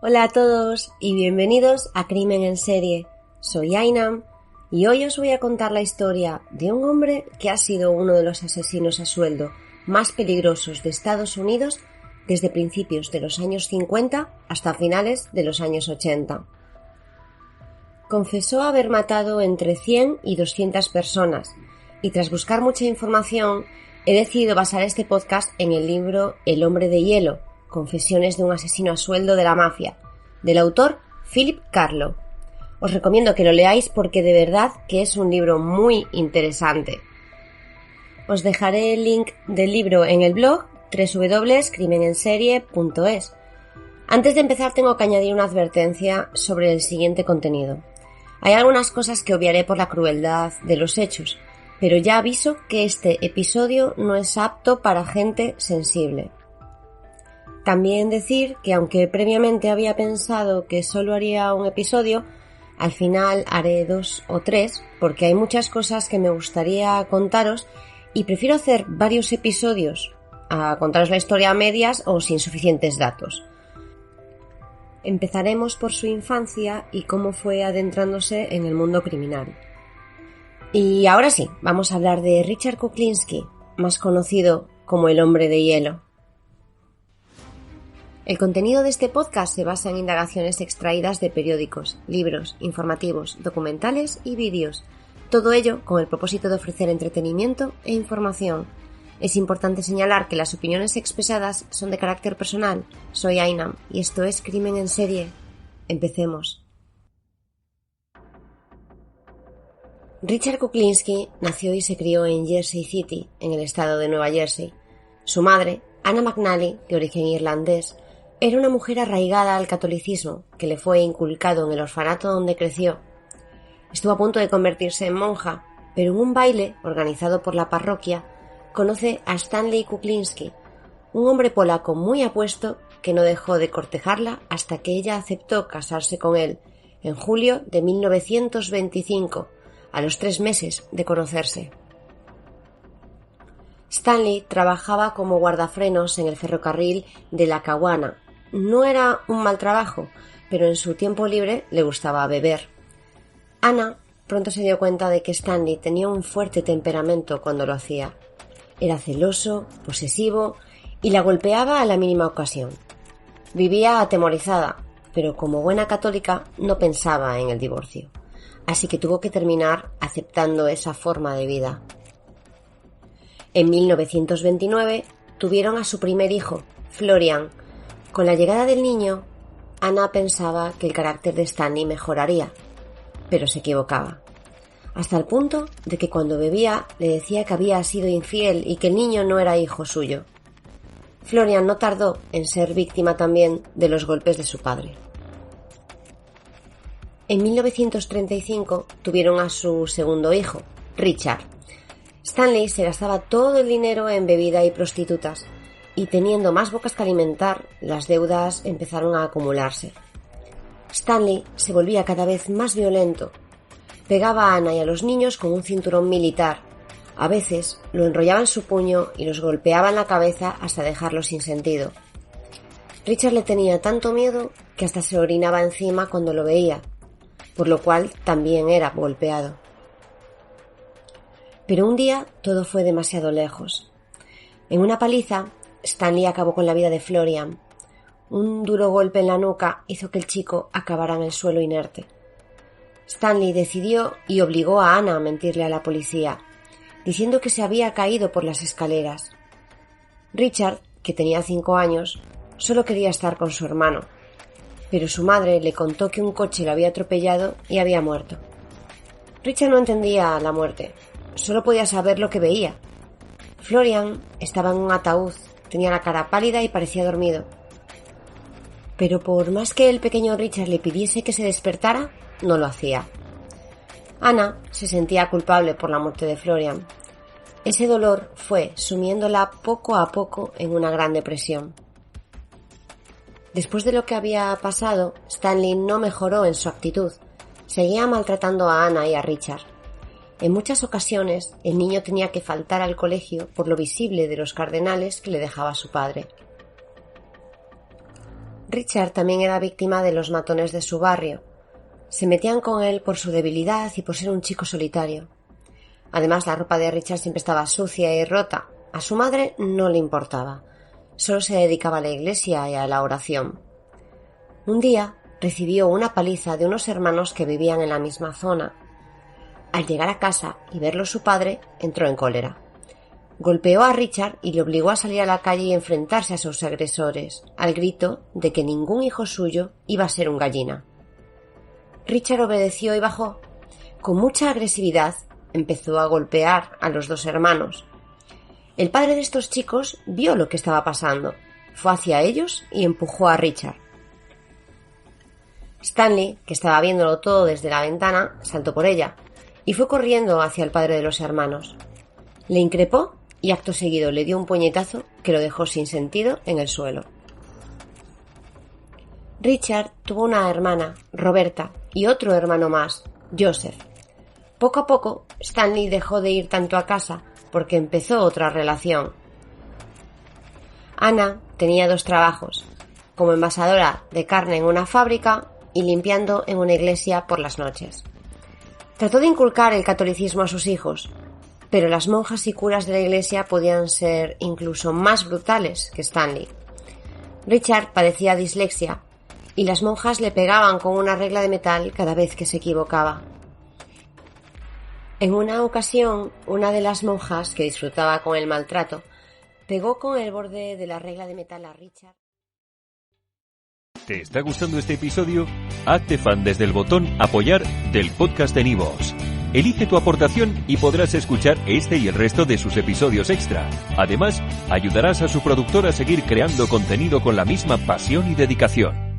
Hola a todos y bienvenidos a Crimen en Serie. Soy Ainam y hoy os voy a contar la historia de un hombre que ha sido uno de los asesinos a sueldo más peligrosos de Estados Unidos desde principios de los años 50 hasta finales de los años 80. Confesó haber matado entre 100 y 200 personas y tras buscar mucha información he decidido basar este podcast en el libro El hombre de hielo, Confesiones de un asesino a sueldo de la mafia, del autor Philip Carlo. Os recomiendo que lo leáis porque de verdad que es un libro muy interesante. Os dejaré el link del libro en el blog www.crimenenserie.es. Antes de empezar tengo que añadir una advertencia sobre el siguiente contenido. Hay algunas cosas que obviaré por la crueldad de los hechos, pero ya aviso que este episodio no es apto para gente sensible. También decir que aunque previamente había pensado que solo haría un episodio, al final haré 2 o 3 porque hay muchas cosas que me gustaría contaros y prefiero hacer varios episodios a contaros la historia a medias o sin suficientes datos. Empezaremos por su infancia y cómo fue adentrándose en el mundo criminal. Y ahora sí, vamos a hablar de Richard Kuklinski, más conocido como el hombre de hielo. El contenido de este podcast se basa en indagaciones extraídas de periódicos, libros, informativos, documentales y vídeos, todo ello con el propósito de ofrecer entretenimiento e información. Es importante señalar que las opiniones expresadas son de carácter personal. Soy Ainam y esto es Crimen en Serie. Empecemos. Richard Kuklinski nació y se crió en Jersey City, en el estado de Nueva Jersey. Su madre, Anna McNally, de origen irlandés, era una mujer arraigada al catolicismo que le fue inculcado en el orfanato donde creció. Estuvo a punto de convertirse en monja, pero en un baile organizado por la parroquia conoce a Stanley Kuklinski, un hombre polaco muy apuesto que no dejó de cortejarla hasta que ella aceptó casarse con él en julio de 1925, a los 3 meses de conocerse. Stanley trabajaba como guardafrenos en el ferrocarril de Lackawanna. No era un mal trabajo, pero en su tiempo libre le gustaba beber. Anna pronto se dio cuenta de que Stanley tenía un fuerte temperamento cuando lo hacía. Era celoso, posesivo y la golpeaba a la mínima ocasión. Vivía atemorizada, pero como buena católica no pensaba en el divorcio, así que tuvo que terminar aceptando esa forma de vida. En 1929 tuvieron a su primer hijo, Florian. Con la llegada del niño, Anna pensaba que el carácter de Stanley mejoraría, pero se equivocaba. Hasta el punto de que cuando bebía le decía que había sido infiel y que el niño no era hijo suyo. Florian no tardó en ser víctima también de los golpes de su padre. En 1935 tuvieron a su segundo hijo, Richard. Stanley se gastaba todo el dinero en bebida y prostitutas, y teniendo más bocas que alimentar, las deudas empezaron a acumularse. Stanley se volvía cada vez más violento. Pegaba a Anna y a los niños con un cinturón militar. A veces lo enrollaba en su puño y los golpeaba en la cabeza hasta dejarlos sin sentido. Richard le tenía tanto miedo que hasta se orinaba encima cuando lo veía, por lo cual también era golpeado. Pero un día todo fue demasiado lejos. En una paliza, Stanley acabó con la vida de Florian. Un duro golpe en la nuca hizo que el chico acabara en el suelo inerte. Stanley decidió y obligó a Anna a mentirle a la policía, diciendo que se había caído por las escaleras. Richard, que tenía 5 años, solo quería estar con su hermano, pero su madre le contó que un coche lo había atropellado y había muerto. Richard no entendía la muerte, solo podía saber lo que veía. Florian estaba en un ataúd, tenía la cara pálida y parecía dormido. Pero por más que el pequeño Richard le pidiese que se despertara, no lo hacía. Anna se sentía culpable por la muerte de Florian. Ese dolor fue sumiéndola poco a poco en una gran depresión. Después de lo que había pasado, Stanley no mejoró en su actitud. Seguía maltratando a Anna y a Richard. En muchas ocasiones, el niño tenía que faltar al colegio por lo visible de los cardenales que le dejaba su padre. Richard también era víctima de los matones de su barrio. Se metían con él por su debilidad y por ser un chico solitario. Además, la ropa de Richard siempre estaba sucia y rota. A su madre no le importaba. Solo se dedicaba a la iglesia y a la oración. Un día recibió una paliza de unos hermanos que vivían en la misma zona. Al llegar a casa y verlo su padre, entró en cólera. Golpeó a Richard y le obligó a salir a la calle y enfrentarse a sus agresores, al grito de que ningún hijo suyo iba a ser un gallina. Richard obedeció y bajó. Con mucha agresividad empezó a golpear a los dos hermanos. El padre de estos chicos vio lo que estaba pasando. Fue hacia ellos y empujó a Richard. Stanley, que estaba viéndolo todo desde la ventana, saltó por ella y fue corriendo hacia el padre de los hermanos. Le increpó y acto seguido le dio un puñetazo que lo dejó sin sentido en el suelo. Richard tuvo una hermana, Roberta, y otro hermano más, Joseph. Poco a poco, Stanley dejó de ir tanto a casa porque empezó otra relación. Anna tenía 2 trabajos, como envasadora de carne en una fábrica y limpiando en una iglesia por las noches. Trató de inculcar el catolicismo a sus hijos, pero las monjas y curas de la iglesia podían ser incluso más brutales que Stanley. Richard padecía dislexia y las monjas le pegaban con una regla de metal cada vez que se equivocaba. En una ocasión, una de las monjas, que disfrutaba con el maltrato, pegó con el borde de la regla de metal a Richard. ¿Te está gustando este episodio? Hazte fan desde el botón Apoyar del podcast de Nivos. Elige tu aportación y podrás escuchar este y el resto de sus episodios extra. Además, ayudarás a su productor a seguir creando contenido con la misma pasión y dedicación.